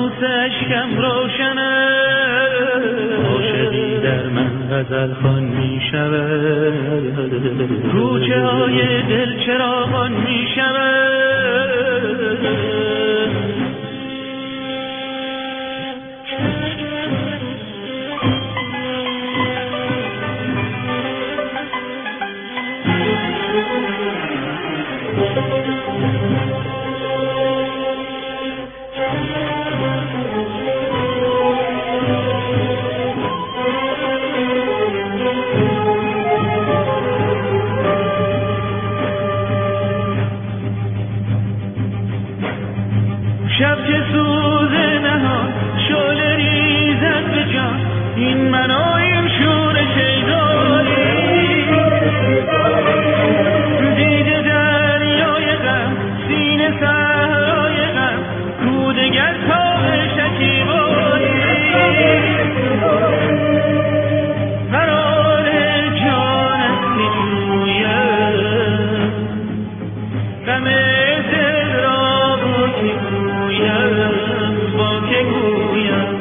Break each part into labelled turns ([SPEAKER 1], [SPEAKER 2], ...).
[SPEAKER 1] فانوس اشکم روشنه، عاشقی در من غزل خوان می شود، کوچه های دل چراغان می شود. شب که سوز نهان شعله ریزد به جان، این من و این شور شیدایی، دیده دریای غم سینه صحرای غم، کودگر تاب شکیبایی، قرار جان است که جویم غم دل را با که گویم،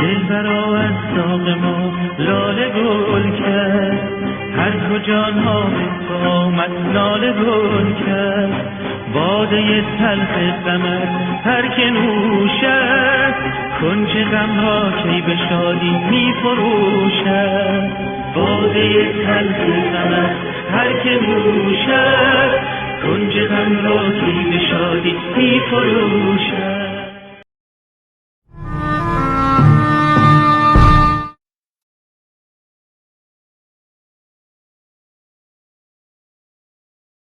[SPEAKER 1] دلبرا از داغ ما لاله گل کرد، هر کجا نام آمد لاله گل کرد، باده تلخ غمت هر که نوشد، کنج غم ها کی به شادی می فروشد، باده تلخ غمت هر که نوشد، کنج غم را کی به شادی می فروشد.